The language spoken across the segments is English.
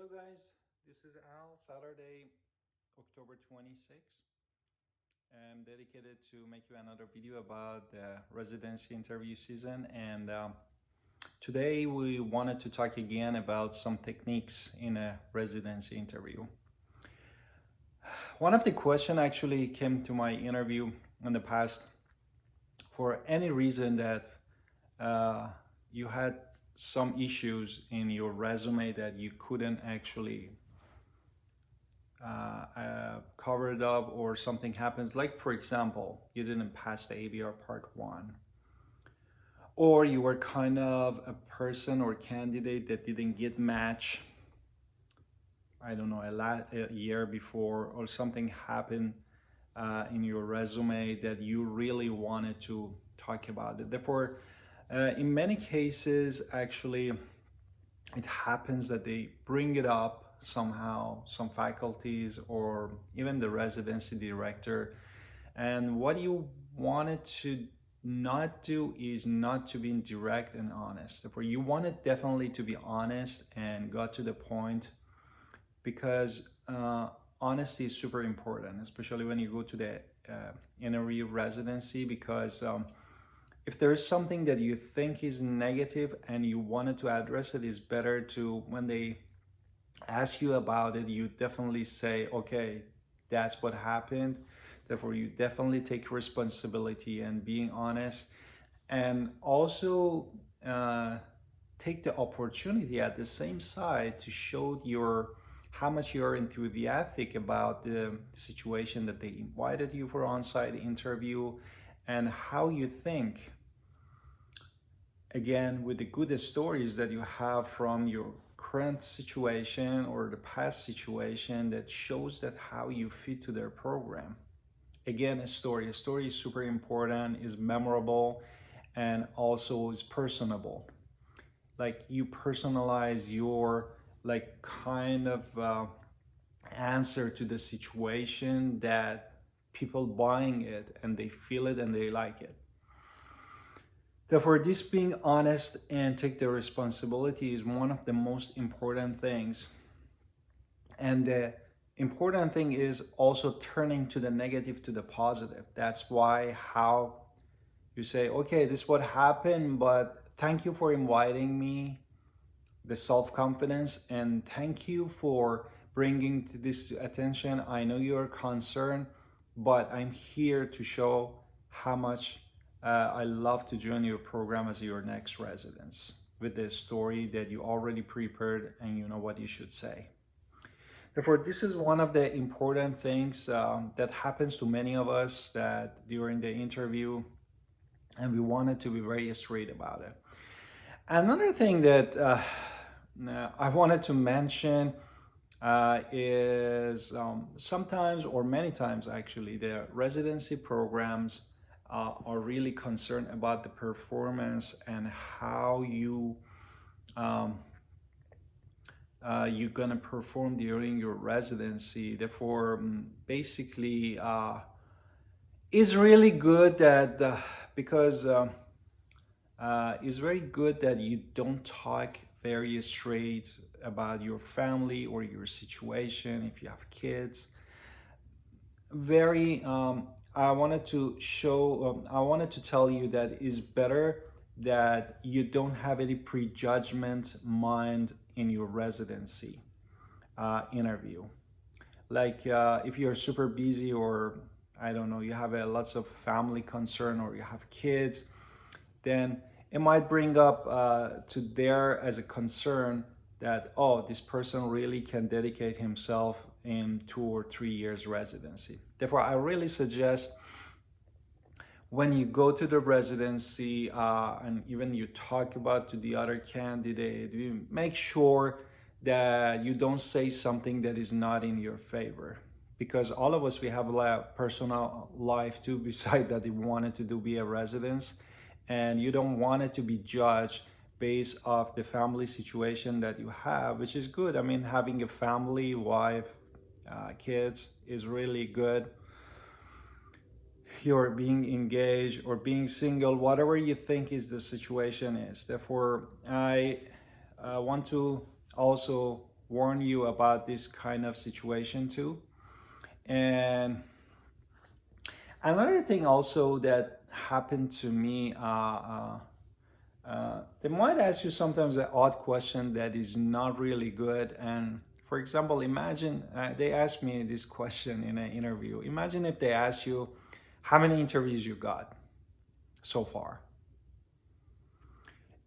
Hello guys, this is Al. Saturday, October 26th. I'm dedicated to make you another video about the residency interview season, and today we wanted to talk again about some techniques in a residency interview. One of the questions actually came to my interview in the past. For any reason that uh, you had some issues in your resume that you couldn't actually cover it up, or something happens, like for example you didn't pass the ABR part 1, or you were kind of a person or candidate that didn't get match, I don't know, a year before, or something happened in your resume that you really wanted to talk about it. Therefore, in many cases actually it happens that they bring it up somehow, some faculties or even the residency director. And what you wanted to not do is not to be direct and honest. Therefore, you wanted definitely to be honest and got to the point, because honesty is super important, especially when you go to the interview residency, because if there is something that you think is negative and you wanted to address it, is better to, when they ask you about it, you definitely say, okay, that's what happened. Therefore, you definitely take responsibility and being honest, and also uh, take the opportunity at the same side to show your how much you're enthusiastic about the situation that they invited you for on-site interview, and how you think, again, with the good stories that you have from your current situation or the past situation, that shows that how you fit to their program. Again, a story is super important, is memorable, and also is personable. Like you personalize your, like, kind of answer to the situation, that people buying it and they feel it and they like it. Therefore, this being honest and take the responsibility is one of the most important things. And the important thing is also turning to the negative to the positive. That's why how you say, okay, this is what happened, but thank you for inviting me, the self-confidence, and thank you for bringing to this attention. I know you're concerned, but I'm here to show how much I love to join your program as your next residence, with the story that you already prepared and you know what you should say. Therefore, this is one of the important things that happens to many of us, that during the interview, and we wanted to be very straight about it. Another thing that I wanted to mention is sometimes, or many times actually, the residency programs are really concerned about the performance and how um, you're gonna perform during your residency. Therefore, basically, it's really good that because it's very good that you don't talk very straight about your family or your situation if you have kids. Very, I wanted to show, I wanted to tell you that it's better that you don't have any prejudgment mind in your residency interview. Like if you're super busy, or I don't know, you have lots of family concern, or you have kids, then it might bring up to there as a concern that, oh, this person really can dedicate himself in 2 or 3 years residency. Therefore, I really suggest, when you go to the residency and even you talk about to the other candidate, you make sure that you don't say something that is not in your favor, because all of us, we have a personal life too beside that we wanted to do be a residence, and you don't want it to be judged based off the family situation that you have, which is good. I mean, having a family, wife, kids is really good. You're being engaged or being single, whatever you think is the situation is. Therefore, I want to also warn you about this kind of situation too. And another thing also that happened to me, they might ask you sometimes an odd question that is not really good. And for example, imagine they asked me this question in an interview. Imagine if they ask you how many interviews you got so far.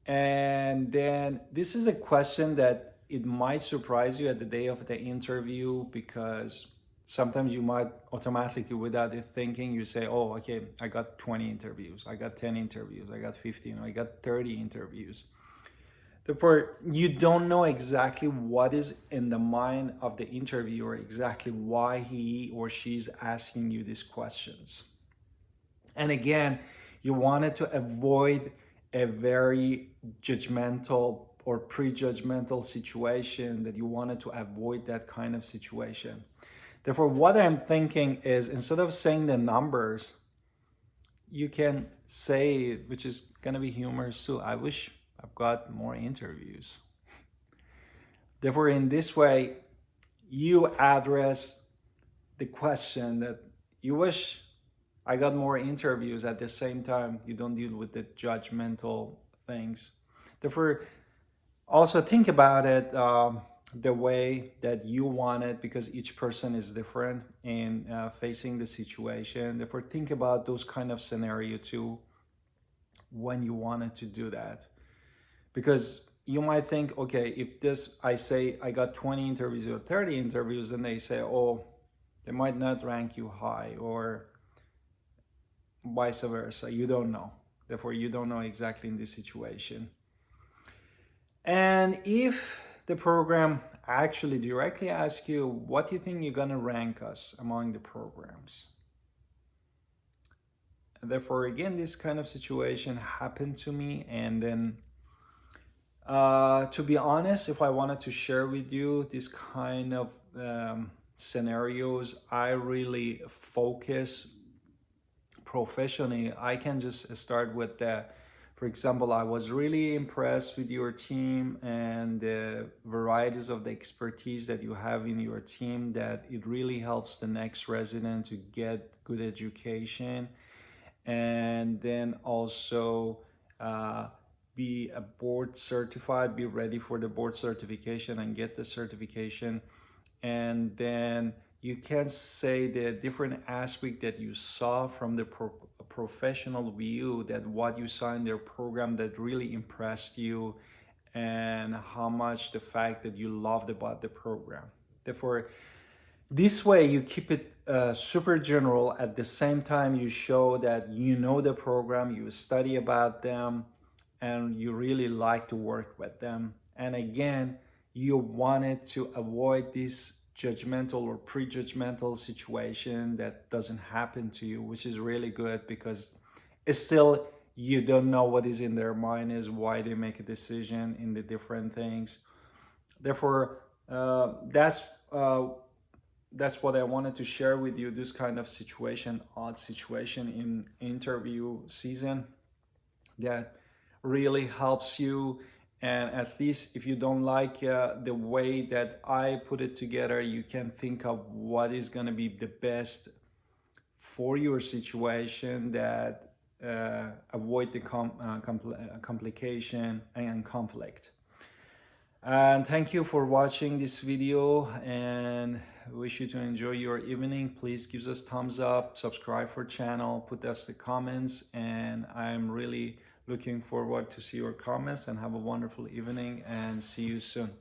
And then this is a question that it might surprise you at the day of the interview, because sometimes you might automatically, without it thinking, you say, oh, okay, I got 20 interviews, I got 10 interviews, I got 15, I got 30 interviews. Therefore, you don't know exactly what is in the mind of the interviewer, exactly why he or she's asking you these questions. And again, you wanted to avoid a very judgmental or prejudgmental situation, that you wanted to avoid that kind of situation. Therefore, what I'm thinking is, instead of saying the numbers, you can say, which is going to be humorous too, I wish I've got more interviews. Therefore, in this way, you address the question that you wish I got more interviews. At the same time, you don't deal with the judgmental things. Therefore, also think about it the way that you want it, because each person is different in facing the situation. Therefore, think about those kind of scenario too when you wanted to do that. Because you might think, okay, if this, I say I got 20 interviews or 30 interviews, and they say, oh, they might not rank you high, or vice versa. You don't know. Therefore, you don't know exactly in this situation. And if the program actually directly asks you, what do you think you're going to rank us among the programs? And therefore, again, this kind of situation happened to me. And then, to be honest, if I wanted to share with you this kind of scenarios, I really focus professionally. I can just start with the, for example, I was really impressed with your team and the varieties of the expertise that you have in your team, that it really helps the next resident to get good education, and then also be a board certified, be ready for the board certification and get the certification. And then you can say the different aspect that you saw from the professional view, that what you saw in their program that really impressed you, and how much the fact that you loved about the program. Therefore, this way you keep it super general. At the same time, you show that you know the program, you study about them, and you really like to work with them. And again, you wanted to avoid this judgmental or prejudgmental situation that doesn't happen to you, which is really good, because it's still, you don't know what is in their mind, is why they make a decision in the different things. Therefore, that's what I wanted to share with you, this kind of situation, odd situation in interview season, that really helps you. And at least if you don't like the way that I put it together, you can think of what is going to be the best for your situation, that avoid the complication and conflict. And thank you for watching this video, and wish you to enjoy your evening. Please give us thumbs up, subscribe for channel, put us the comments, and I'm really looking forward to see your comments. And have a wonderful evening, and see you soon.